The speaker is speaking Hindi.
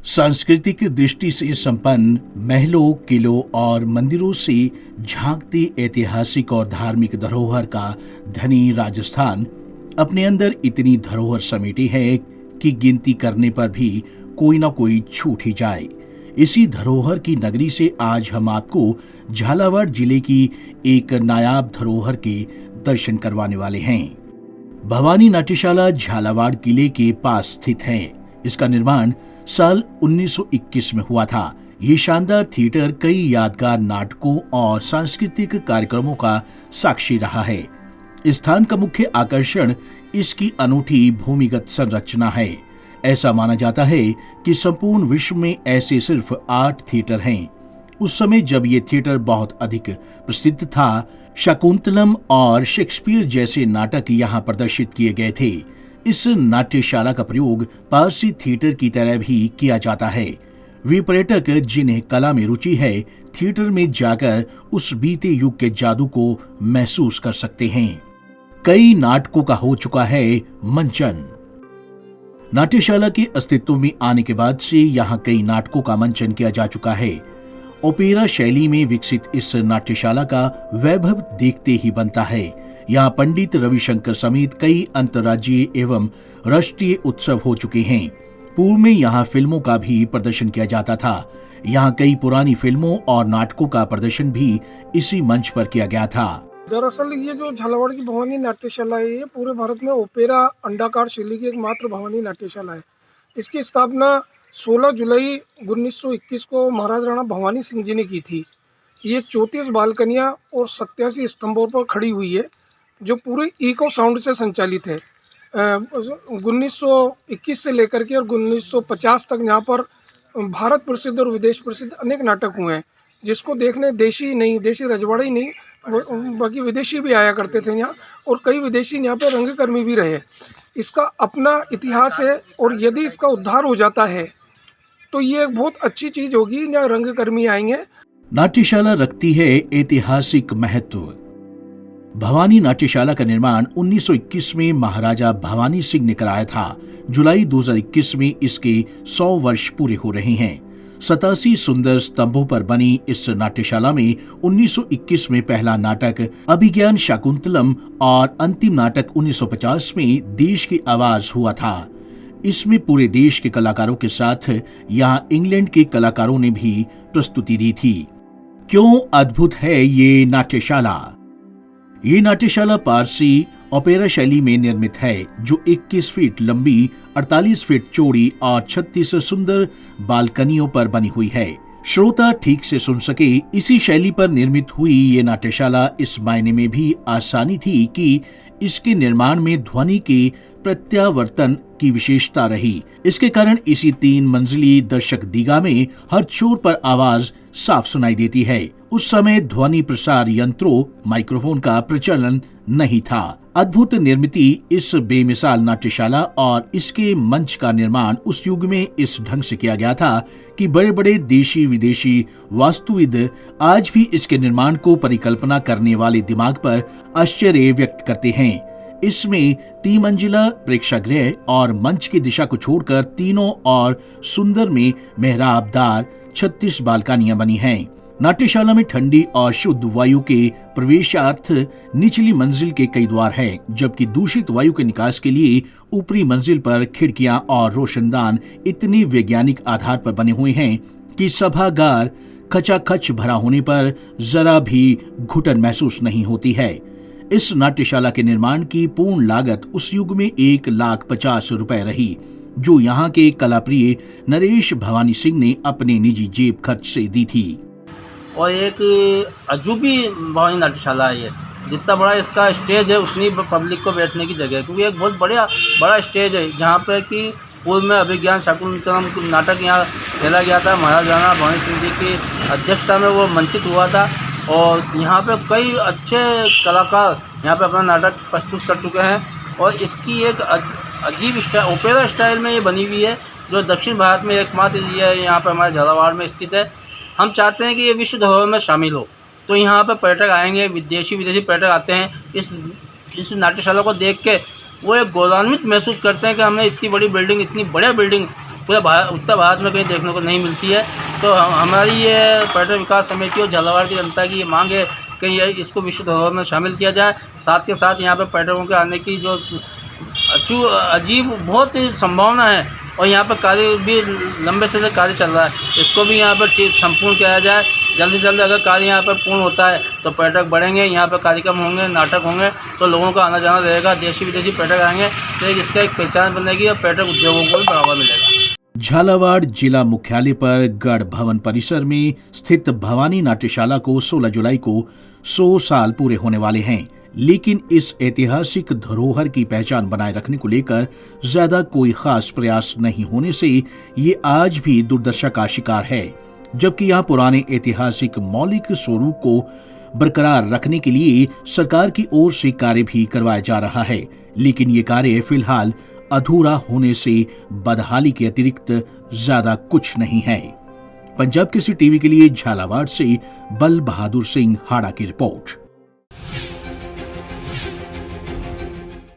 सांस्कृतिक दृष्टि से संपन्न महलों, किलों और मंदिरों से झांकती ऐतिहासिक और धार्मिक धरोहर का धनी राजस्थान अपने अंदर इतनी धरोहर समेटी है कि गिनती करने पर भी कोई ना कोई छूट ही जाए। इसी धरोहर की नगरी से आज हम आपको झालावाड़ जिले की एक नायाब धरोहर के दर्शन करवाने वाले हैं। भवानी नाट्यशाला झालावाड़ किले के पास स्थित है। इसका निर्माण साल 1921 में हुआ था। ये शानदार थिएटर कई यादगार नाटकों और सांस्कृतिक कार्यक्रमों का साक्षी रहा है। इस स्थान का मुख्य आकर्षण इसकी अनूठी भूमिगत संरचना है। ऐसा माना जाता है कि संपूर्ण विश्व में ऐसे सिर्फ 8 थिएटर हैं। उस समय जब ये थिएटर बहुत अधिक प्रसिद्ध था, शकुंतलम और शेक्सपियर जैसे नाटक यहाँ प्रदर्शित किए गए थे। इस नाट्यशाला का प्रयोग पारसी थिएटर की तरह भी किया जाता है। वे पर्यटक जिन्हें कला में रुचि है, थिएटर में जाकर उस बीते युग के जादू को महसूस कर सकते हैं। कई नाटकों का हो चुका है मंचन। नाट्यशाला के अस्तित्व में आने के बाद से यहाँ कई नाटकों का मंचन किया जा चुका है। ओपेरा शैली में विकसित इस नाट्यशाला का वैभव देखते ही बनता है। यहाँ पंडित रविशंकर समेत कई अंतर्राज्यीय एवं राष्ट्रीय उत्सव हो चुके हैं। पूर्व में यहाँ फिल्मों का भी प्रदर्शन किया जाता था। यहाँ कई पुरानी फिल्मों और नाटकों का प्रदर्शन भी इसी मंच पर किया गया था। दरअसल ये जो झालावाड़ की भवानी नाट्यशाला है, ये पूरे भारत में ओपेरा अंडाकार शैली की एकमात्र भवानी नाट्यशाला है। इसकी स्थापना 16 जुलाई 1921 को महाराज राणा भवानी सिंह जी ने की थी। ये 34 बालकनियाँ और 87 स्तंभों पर खड़ी हुई है, जो पूरे इको साउंड से संचालित है। 1921 से लेकर के और 1950 तक यहाँ पर भारत प्रसिद्ध और विदेश प्रसिद्ध अनेक नाटक हुए हैं, जिसको देखने देशी नहीं, देशी रजवाड़े ही नहीं, बाकी विदेशी भी आया करते थे यहाँ, और कई विदेशी यहाँ पे रंगकर्मी भी रहे। इसका अपना इतिहास है, और यदि इसका उद्धार हो जाता है तो ये एक बहुत अच्छी चीज होगी। यहाँ रंगकर्मी आएंगे। नाट्यशाला रखती है ऐतिहासिक महत्व। भवानी नाट्यशाला का निर्माण 1921 में महाराजा भवानी सिंह ने कराया था। जुलाई 2021 में इसके 100 वर्ष पूरे हो रहे हैं। 87 सुंदर स्तंभों पर बनी इस नाट्यशाला में 1921 में पहला नाटक अभिज्ञान शाकुंतलम और अंतिम नाटक 1950 में देश की आवाज हुआ था। इसमें पूरे देश के कलाकारों के साथ यहाँ इंग्लैंड के कलाकारों ने भी प्रस्तुति दी थी। क्यों अद्भुत है ये नाट्यशाला? ये नाट्यशाला पारसी ओपेरा शैली में निर्मित है, जो 21 फीट लंबी, 48 फीट चौड़ी और 36 सुंदर बालकनियों पर बनी हुई है। श्रोता ठीक से सुन सके, इसी शैली पर निर्मित हुई ये नाट्यशाला इस मायने में भी आसानी थी कि इसके निर्माण में ध्वनि के प्रत्यावर्तन की विशेषता रही। इसके कारण इसी 3 मंजिली दर्शक दीगा में हर छोर पर आवाज साफ सुनाई देती है। उस समय ध्वनि प्रसार यंत्रों, माइक्रोफोन का प्रचलन नहीं था। अद्भुत निर्मित इस बेमिसाल नाट्यशाला और इसके मंच का निर्माण उस युग में इस ढंग से किया गया था कि बड़े बड़े देशी विदेशी वास्तुविद आज भी इसके निर्माण को परिकल्पना करने वाले दिमाग पर आश्चर्य व्यक्त करते हैं। इसमें 3 मंजिला प्रेक्षागृह और मंच की दिशा को छोड़कर तीनों और सुंदर में मेहराबदार 36 बालकनियां बनी हैं। नाट्यशाला में ठंडी और शुद्ध वायु के प्रवेशार्थ निचली मंजिल के कई द्वार हैं, जबकि दूषित वायु के निकास के लिए ऊपरी मंजिल पर खिड़कियां और रोशनदान इतने वैज्ञानिक आधार पर बने हुए हैं कि सभागार खचाखच भरा होने पर जरा भी घुटन महसूस नहीं होती है। इस नाट्यशाला के निर्माण की पूर्ण लागत उस युग में 1,50,000 रुपए रही, जो यहाँ के कलाप्रिय नरेश भवानी सिंह ने अपने निजी जेब खर्च से दी थी। और एक अजूबी भवानी नाट्यशाला है ये। जितना बड़ा इसका स्टेज है, उतनी पब्लिक को बैठने की जगह है, क्योंकि एक बहुत बड़ा स्टेज है, जहाँ पे कि पूर्व में अभिज्ञान शाकुंतलम नाटक यहाँ खेला गया था। महाराज राणा भवानी सिंह जी की अध्यक्षता में वो मंचित हुआ था, और यहाँ पे कई अच्छे कलाकार यहाँ पे अपना नाटक प्रस्तुत कर चुके हैं। और इसकी एक अजीब स्टाइल, ओपेरा स्टाइल में ये बनी हुई है, जो दक्षिण भारत में एकमात्र ये यहाँ पे हमारे झालावाड़ में स्थित है। हम चाहते हैं कि ये विश्व धरोहर में शामिल हो। तो यहाँ पर पर्यटक आएंगे, विदेशी पर्यटक आते हैं, इस नाट्यशाला को देख के वो एक गौरवान्वित महसूस करते हैं कि हमने इतनी बड़ी बिल्डिंग, इतनी बढ़िया बिल्डिंग पूरे उत्तर भारत में कहीं देखने को नहीं मिलती है। तो हमारी ये पर्यटन विकास समिति और झालावाड़ की जनता की ये मांग है कि ये इसको विश्व धरोहर में शामिल किया जाए। साथ के साथ यहाँ पर पर्यटकों के आने की जो अजीब बहुत ही संभावना है और यहाँ पर कार्य भी लंबे से कार्य चल रहा है, इसको भी यहाँ पर संपूर्ण किया जाए। जल्दी से जल्दी अगर कार्य यहाँ पर पूर्ण होता है तो पर्यटक बढ़ेंगे, यहाँ पर कार्यक्रम होंगे, नाटक होंगे, तो लोगों का आना जाना रहेगा, देशी विदेशी पर्यटक आएंगे, तो इसका एक पहचान बनेगी और पर्यटक उद्योगों को भी बढ़ावा मिलेगा। झालावाड़ जिला मुख्यालय पर गढ़ भवन परिसर में स्थित भवानी नाट्यशाला को 16 जुलाई को 100 साल पूरे होने वाले हैं, लेकिन इस ऐतिहासिक धरोहर की पहचान बनाए रखने को लेकर ज्यादा कोई खास प्रयास नहीं होने से ये आज भी दुर्दशा का शिकार है। जबकि यहाँ पुराने ऐतिहासिक मौलिक स्वरूप को बरकरार रखने के लिए सरकार की ओर से कार्य भी करवाया जा रहा है, लेकिन ये कार्य फिलहाल अधूरा होने से बदहाली के अतिरिक्त ज्यादा कुछ नहीं है। पंजाब केसरी टीवी के लिए झालावाड़ से बल बहादुर सिंह हाड़ा की रिपोर्ट।